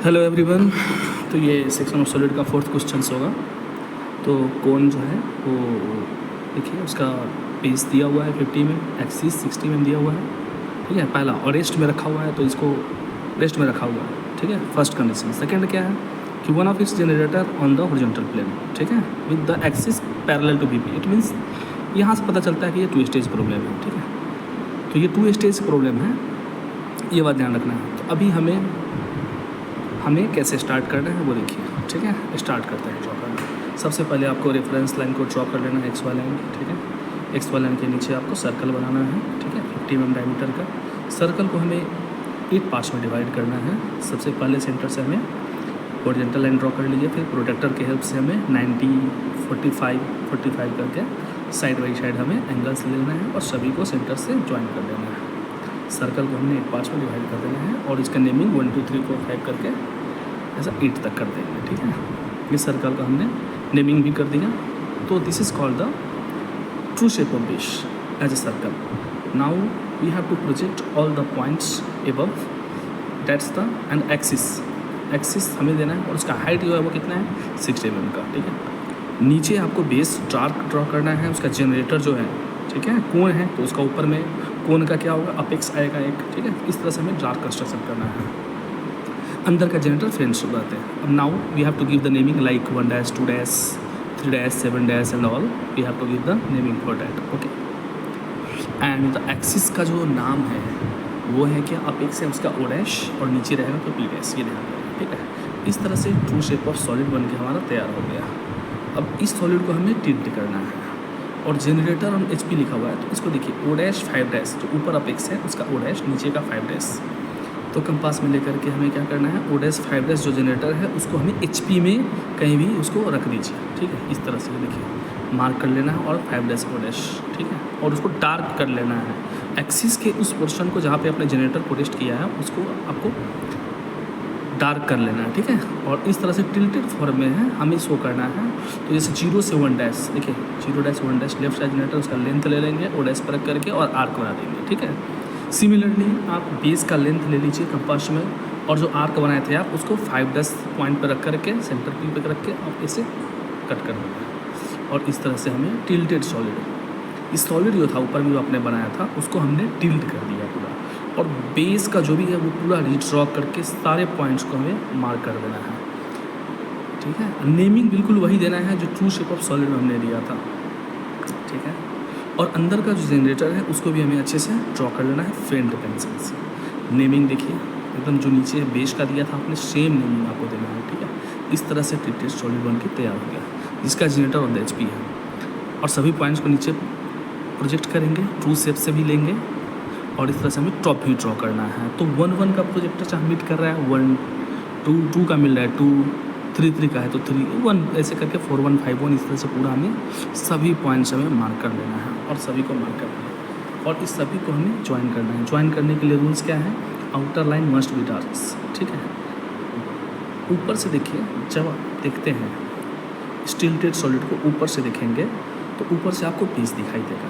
Hello everyone. तो ये section of solid का फोर्थ क्वेश्चन होगा। तो कौन जो है वो देखिए उसका बेस दिया हुआ है 50 में, एक्सिस 60 में दिया हुआ है। ठीक है, पहला और रेस्ट में रखा हुआ है तो इसको रेस्ट में रखा हुआ है। ठीक है, फर्स्ट कंडीशन। सेकंड क्या है कि one of its generator on the horizontal plane. ठीक है, with the axis parallel to BP. It means यहाँ से पता चलता है कि ये 2 स्टेज प्रॉब्लम है। ठीक है, तो ये 2 स्टेज प्रॉब्लम है, ये बात ध्यान रखना है। तो अभी हमें कैसे स्टार्ट करना है वो देखिए। ठीक है, स्टार्ट करते हैं ड्रॉ करना। सबसे पहले आपको रेफरेंस लाइन को ड्रॉ कर लेना है, एक्स वाई लाइन। ठीक है, एक्स वाई लाइन के नीचे आपको सर्कल बनाना है। ठीक है, 50 mm डायमीटर का सर्कल को हमें 8 पार्ट्स में डिवाइड करना है। सबसे पहले सेंटर से हमें हॉरिजॉन्टल लाइन ड्रॉ कर लीजिए, फिर प्रोटेक्टर के हेल्प से हमें 90, 45 करके साइड बाई साइड हमें एंगल्स लेना है और सभी को सेंटर से ज्वाइन कर देना है। सर्कल को हमने 8 पार्ट्स में डिवाइड कर देना है और इसका नेमिंग 1 2 3 4 5 करके ऐसा 8 तक कर देंगे। ठीक है, इस सर्कल का हमने नेमिंग भी कर दिया। तो this is called the true shape of base as a circle. Now we have to project all the points above, that's the end axis हमें देना है और उसका हाइट जो है वो कितना है 60 mm का। ठीक है, नीचे आपको बेस डार्क ड्रॉ करना है। उसका जनरेटर जो है, ठीक है, कोण है तो उसका ऊपर में कोण का क्या होगा, अपेक्स आएगा एक। ठीक है, इस तरह से हमें डार्क कंस्ट्रक्शन करना है। अंदर का जनरेटर फ्रेंड्स हो जाते हैं। अब now we have to give the naming like 1 dash 2 dash 3 dash 7 dash and all. We have to give the naming for that. Okay, and the axis का जो नाम है वो है क्या, अपेक्स है उसका ओ डैश और नीचे रहेगा तो पी डैश। ये ध्यान रखना। ठीक है, इस तरह से ट्रू शेप ऑफ सॉलिड बन के हमारा तैयार हो गया। अब इस सॉलिड को हमें टिल्ट करना है और जनरेटर ऑन HP लिखा हुआ है तो इसको देखिए ओ डैश 5 डैश, जो ऊपर अपेक्स है उसका ओ डैश, नीचे का 5 डैश। तो कंपास में लेकर के हमें क्या करना है, ओ डैश 5 डैश जो जनरेटर है उसको हमें HP में कहीं भी उसको रख दीजिए। ठीक है, इस तरह से देखिए मार्क कर लेना है और 5 डैश ओ डैश। ठीक है, और उसको डार्क कर लेना है। एक्सिस के उस पोर्शन को जहाँ पे आपने जनरेटर को टेस्ट किया है उसको आपको डार्क कर लेना है। ठीक है, और इस तरह से टिल्टेड फॉर्म में है हमें शो करना है। तो जैसे 0 से 1 डैश, देखिए 0 dash 1 dash left side generator उसका लेंथ ले लेंगे, ओ डैश पर रख करके और आर्क बना देंगे। ठीक है, सिमिलरली आप बेस का लेंथ ले लीजिए कंपास में और जो आर्क बनाए थे आप उसको 5 डैश पॉइंट पर रख करके सेंटर पी पे रख के आप इसे कट कर देंगे। और इस तरह से हमें टिल्टेड सॉलिड, इस सॉलिड जो था ऊपर में जो आपने बनाया था उसको हमने टिल्ट कर दिया पूरा, और बेस का जो भी है वो पूरा रीड्रॉ करके सारे पॉइंट्स को हमें मार्क कर देना है। ठीक है, नेमिंग बिल्कुल वही देना है जो ट्रू शेप ऑफ सॉलिड में हमने दिया था। ठीक है, और अंदर का जो जनरेटर है उसको भी हमें अच्छे से ड्रॉ कर लेना है फेंट पेंसिल से। नेमिंग देखिए एकदम जो नीचे बेस का दिया था आपने सेम नेमिंग आपको देना है। ठीक है, इस तरह से टिल्टेड सॉलिड बन के तैयार हो गया जिसका जनरेटर ऑन द HP है। और सभी पॉइंट्स को नीचे प्रोजेक्ट करेंगे, ट्रू शेप से भी लेंगे और इस तरह से हमें टॉप भी ड्रॉ करना है। तो 1 1 का प्रोजेक्टर चाहे मीट कर रहा है, 1 2 2 का मिल रहा है, 2 3 3 का है तो 3 1 ऐसे करके 4 1 5 1 इस तरह से पूरा हमें सभी पॉइंट्स हमें मार्क कर लेना है और सभी को मार्क करना है और इस सभी को हमें ज्वाइन करना है। ज्वाइन करने के लिए रूल्स क्या है, outer line must be dark. ठीक है, ऊपर से देखिए, जब आप देखते हैं स्टिल्टेड सॉलिड को ऊपर से देखेंगे तो ऊपर से आपको बेस दिखाई देगा।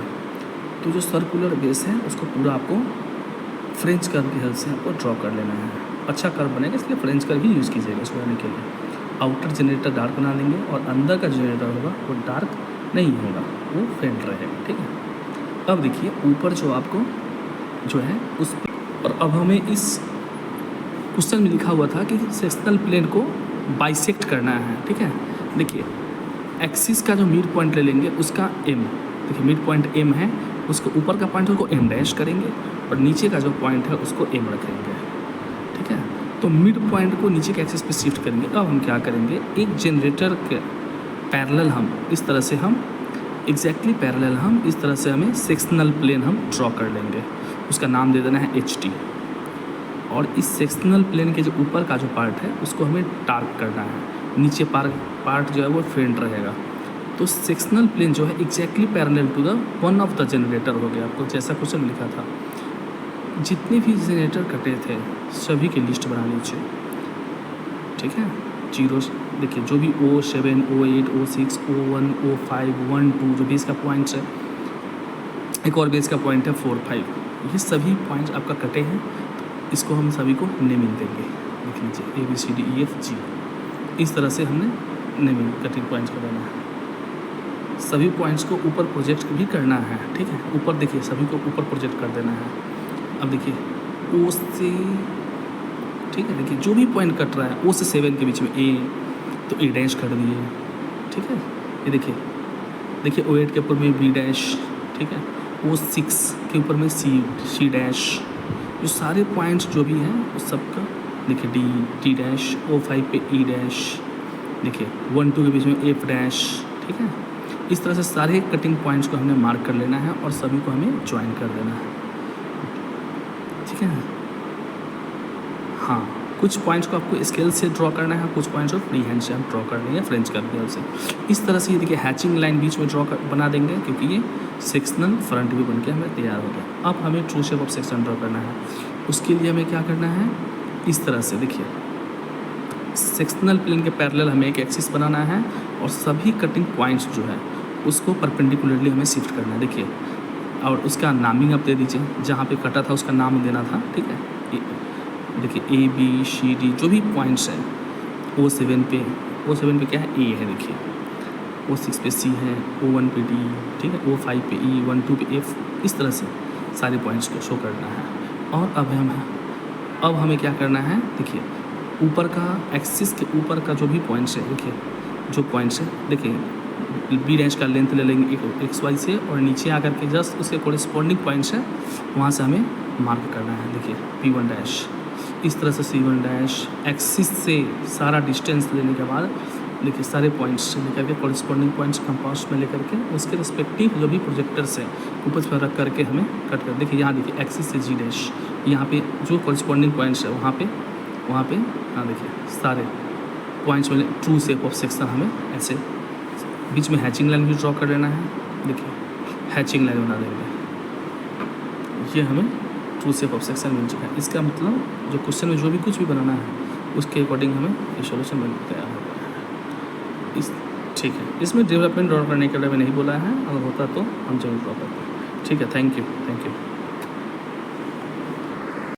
तो जो सर्कुलर बेस है उसको पूरा आपको फ्रेंच कर्व की हेल्प से आपको ड्रॉ कर लेना है। अच्छा कर्व बनेगा इसलिए फ्रेंच कर्व ही यूज़ कीजिएगा इसको बनाने के लिए। आउटर जनरेटर डार्क बना लेंगे और अंदर का जनरेटर होगा वो डार्क नहीं होगा, वो फेंट रहेगा। ठीक है, अब देखिए ऊपर जो आपको जो है उस, और अब हमें इस क्वेश्चन में लिखा हुआ था कि सेक्शनल प्लेन को बाइसेक्ट करना है। ठीक है, देखिए एक्सिस का जो मिड पॉइंट ले लेंगे उसका M, देखिए मिड पॉइंट M है, उसको ऊपर का पॉइंट उसको M डैश करेंगे और नीचे का जो पॉइंट है उसको M रखेंगे। ठीक है, तो मिड पॉइंट को नीचे के एक्सिस पे शिफ्ट करेंगे। अब हम क्या करेंगे, एक जनरेटर के पैरेलल हम इस तरह से हम एग्जैक्टली पैरेलल हम इस तरह से हमें सेक्शनल प्लेन हम ड्रॉ कर लेंगे। उसका नाम दे देना है HT और इस सेक्शनल प्लेन के जो ऊपर का जो पार्ट है उसको हमें डार्क करना है, नीचे पार्ट जो है वो फेंट रहेगा। तो सेक्शनल प्लेन जो है exactly parallel to the one of the generator हो गया। आपको जैसा क्वेश्चन लिखा था, जितने भी जनरेटर कटे थे सभी की लिस्ट बना लीजिए। ठीक है, 0 देखिए जो भी O7 O8 O6 O1 O5 1 2 जो बेस का पॉइंट्स है, एक और बेस का पॉइंट है 4 5, ये सभी पॉइंट्स आपका कटे हैं। इसको हम सभी को नेमिंग देंगे। लिख लीजिए ABCDEFG। इस तरह से हमने नेमिंग कटिंग पॉइंट्स को देना है। सभी पॉइंट्स को ऊपर प्रोजेक्ट भी करना है, ठीक है। ऊपर देखिए, सभी को ऊपर प्रोजेक्ट कर देना है। अब देखिए O से, ठीक है, देखिए जो भी पॉइंट कट रहा है O से 7 के बीच में A, तो A डैश कर दिए, ठीक है। ये देखिए O8 के ऊपर में B डैश, ठीक है। O6 के ऊपर में C डैश। जो सारे पॉइंट्स जो भी हैं उस सबका देखिए D डैश, O5 पे E डैश, देखिए 1-2 के बीच में F डैश, ठीक है। इस तरह से सारे कटिंग पॉइंट्स को हमने मार्क कर लेना है और सभी को हमें ज्वाइन कर देना है, ठीक है। हाँ, कुछ पॉइंट्स को आपको स्केल से ड्रॉ करना है, कुछ पॉइंट्स को फ्री हैंड से हम ड्रॉ कर लेंगे, फ्रेंच कर दिया उसे। इस तरह से ये देखिए हैचिंग लाइन बीच में बना देंगे, क्योंकि ये सेक्शनल फ्रंट भी बन के हमें तैयार हो गया। अब हमें true shape of section draw करना है। उसके लिए हमें क्या करना है, इस तरह से देखिए सेक्शनल प्लेन के पैरेलल हमें एक एक्सिस बनाना है और सभी कटिंग पॉइंट्स जो है उसको परपेंडिकुलरली हमें शिफ्ट करना है, देखिए। और उसका नामिंग आप दे दीजिए, जहाँ पे कटा था उसका नाम देना था, ठीक है। देखिए ABCD जो भी पॉइंट्स हैं, O7 पे क्या है, A है, देखिए O6 पे C है, O1 पे D, ठीक है, O5 पे E, 1-2 पे F। इस तरह से सारे पॉइंट्स को शो करना है। और अब हमें क्या करना है, देखिए ऊपर का एक्सिस के ऊपर का जो भी पॉइंट्स है, देखिए जो पॉइंट्स है, देखिए B डैश का लेंथ ले लेंगे XY से, और नीचे आकर के जस्ट उसके कोरिस्पॉन्डिंग पॉइंट्स है वहाँ से हमें मार्क करना है। देखिए P1 डैश, इस तरह से C1 डैश, एक्सिस से सारा डिस्टेंस लेने के बाद देखिए सारे पॉइंट्स लेकर के कोरिस्पॉन्डिंग पॉइंट्स कंपास में लेकर के उसके रिस्पेक्टिव जो भी प्रोजेक्टर से ऊपर पर रख करके हमें कट कर। देखिए यहाँ देखिए एक्सिस से G डैश, यहाँ पे जो कोरिस्पॉन्डिंग पॉइंट्स है वहाँ पे हाँ देखिए सारे पॉइंट्स में ट्रू शेप ऑफ सेक्शन हमें ऐसे बीच में हैचिंग लाइन भी ड्रॉ कर लेना है। देखिए हैचिंग लाइन बना देंगे, ये हमें ट्रू शेप ऑफ सेक्शन मिल चुका है। इसका मतलब जो क्वेश्चन में जो भी कुछ भी बनाना है उसके अकॉर्डिंग हमें ये सॉल्यूशन बन तैयार हो गया है। ठीक है, इसमें डेवलपमेंट ड्रॉ करने के लिए मैं नहीं बोला है, अगर होता तो हम जरूर ड्रॉ करते हैं। ठीक है, थैंक यू।